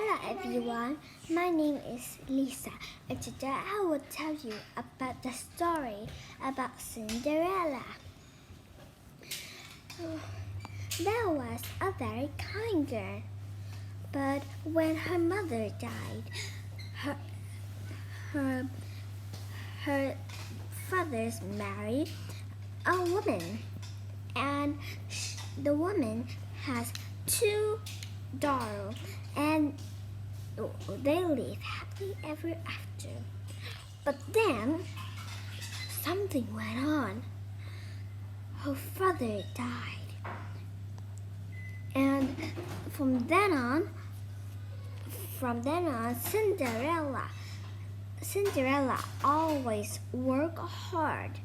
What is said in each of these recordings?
Hello everyone, my name is Lisa and today I will tell you about the story about Cinderella. There was a very kind girl, but when her mother died, her father married a woman, and the woman has two daughters, and they live happily ever after. But then something went on. Her father died, and from then on, Cinderella always worked hard,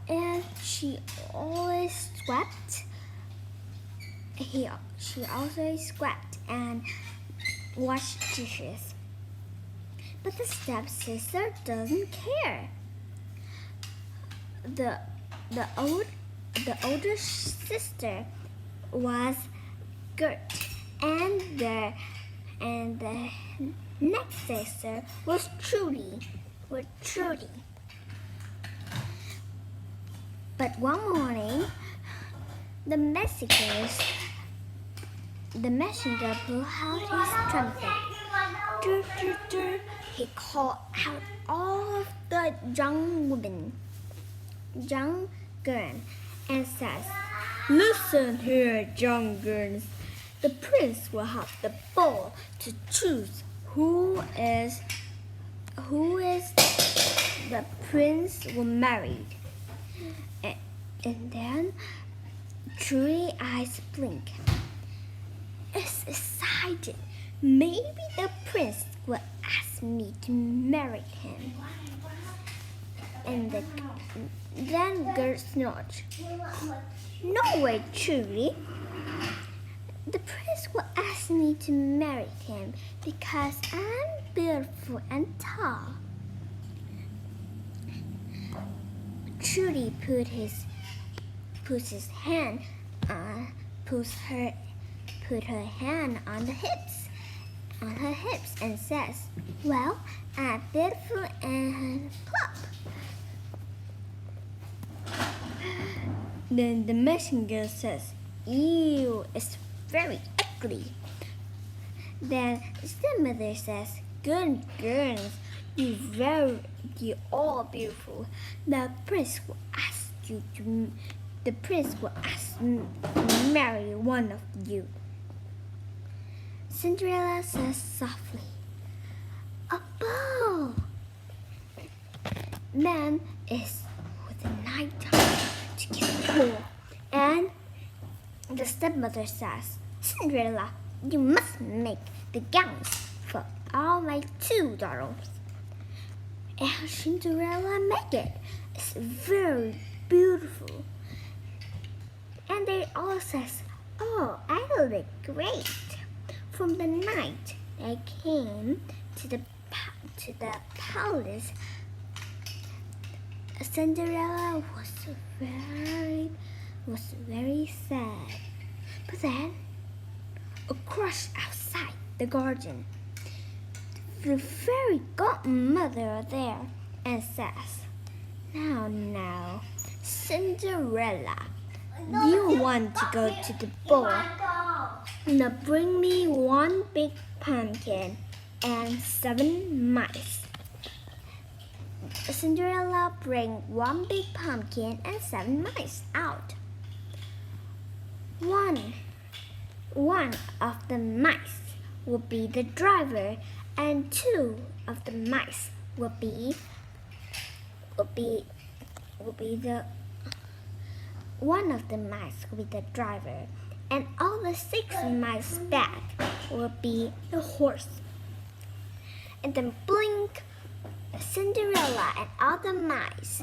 and she always swept. She also swept and washed dishes. But the stepsister doesn't care. The older sister was Gert, and the next sister was Trudy. But one morning, the messenger blew out his trumpet. He called out all of the young girls, and says, "Listen here, young girls. The prince will have the ball to choose who is the prince will marry." And then Trudy's eyes blink. It's exciting. Maybe the prince will ask me to marry him. And then Gert snorts. "No way, Trudy. The prince will ask me to marry him because I'm beautiful and tall." Trudy puts her hand on her hips and says, "Well, I'm beautiful and plump." Then the messenger says, "Ew, it's very ugly." Then stepmother says, "Good girls, you're all beautiful. The prince will ask me to marry one of you." Cinderella says softly, "A ball." Then it's the night time to get the ball, and the stepmother says, "Cinderella, you must make the gowns for all my two daughters." And Cinderella make it. It's very beautiful. And they all says, "Oh, I look great." From the night they came to the palace, Cinderella was very sad. But then a crush outside the garden. The fairy godmother there and says, Now, Cinderella, you want to go to the ball. Now bring me one big pumpkin and 7 mice." Cinderella bring one big pumpkin and 7 mice out. One of the mice will be the driver, and 2 of the mice will be one of the mice will be the driver, and all the 6 mice back will be the horse. And then blink, Cinderella and all the mice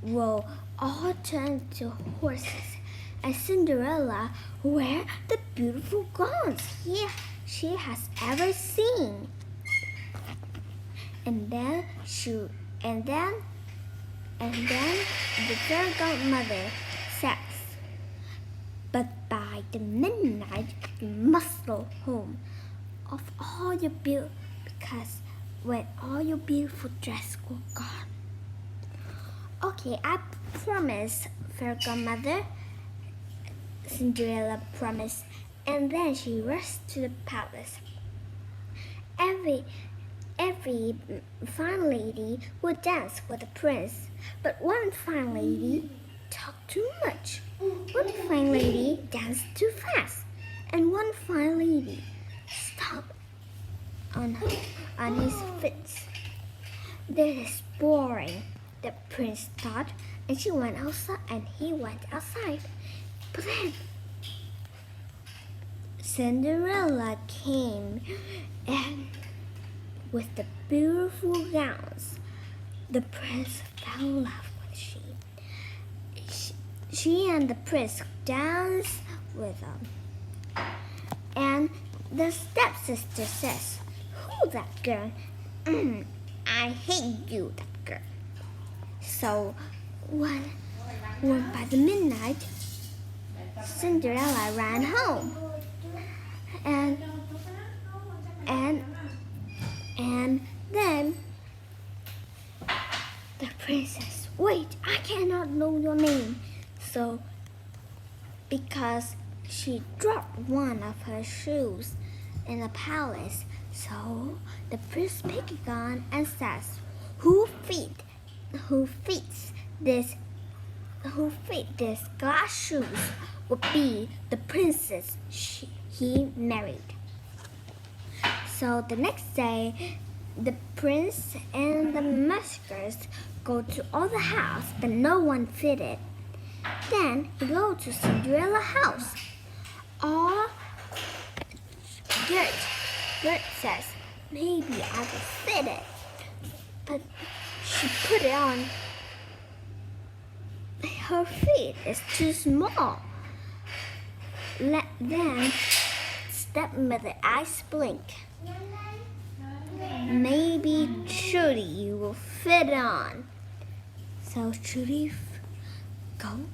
will all turn to horses, and Cinderella wear the beautiful gowns she has ever seen. And then the fairy godmother says, "But by the midnight you must go home. of all your because when all your beautiful dress were gone. Okay, I promise, Fairy Godmother. Cinderella promised, and then she rushed to the palace. Every fine lady would dance with the prince, but one fine lady talked too much. One fine lady danced too fast, and one fine lady stopped on his feet. This is boring, the prince thought, and she went outside, and he went outside. But then Cinderella came, and with the beautiful gowns, the prince fell in love with she. She and the prince danced with them. And the stepsister says, "Who that girl? I hate you, that girl." So when by the midnight, Cinderella ran home, and then the princess, "Wait, I cannot know your name." So because she dropped one of her shoes in the palace, so the prince picked it on and says, who fits this glass shoes would be the princess he married. So the next day, the prince and the messengers go to all the house, but no one fitted. Then he go to Cinderella's house. All Gert says, "Maybe I will fit it," but she put it on. Her feet is too small. Then stepmother eyes blink. "Maybe Trudy will fit on." So Trudy go,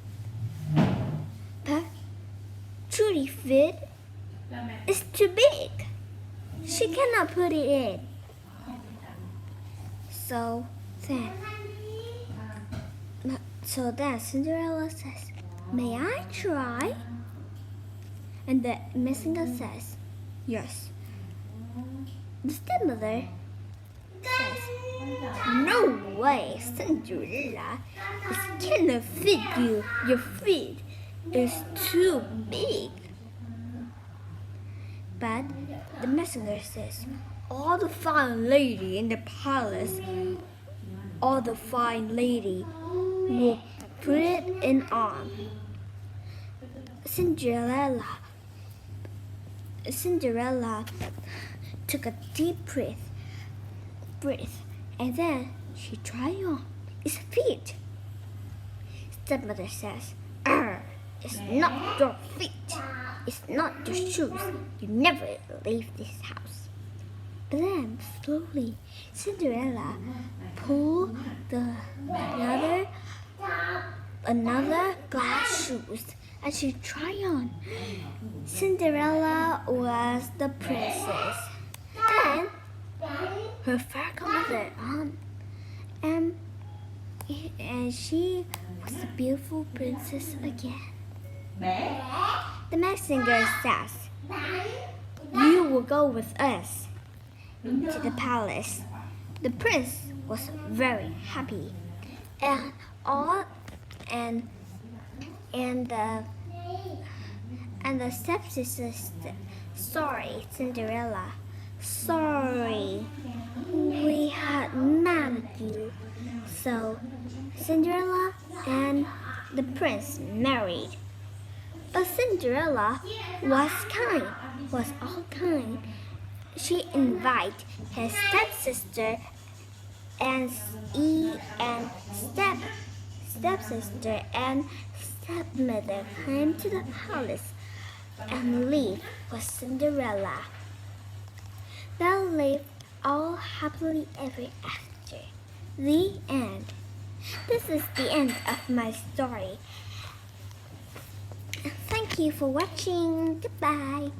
but Trudy fit is too big. She cannot put it in. So then Cinderella says, "May I try?" And the messenger says, "Yes." The stepmother says, "No way, Cinderella. It cannot fit you. Your feet is too big." But the messenger says, "All the fine lady in the palace, all the fine lady will put it in on." Cinderella took a deep breath, and then she tried on. It's a fit. Stepmother says, "It's not your feet. It's not your shoes. You never leave this house." But then slowly, Cinderella pulled another glass shoes, and she tried on. Cinderella was the princess, and her fairy godmother and she was the beautiful princess again. The messenger says, "You will go with us to the palace." The prince was very happy, and the stepsister said, "Sorry, Cinderella. Sorry, we had mad at you." So Cinderella and the prince married. But Cinderella was all kind. She invited her stepsister and stepsister and stepmother came to the palace and lived with Cinderella. They lived all happily ever after. The end. This is the end of my story. Thank you for watching. Goodbye.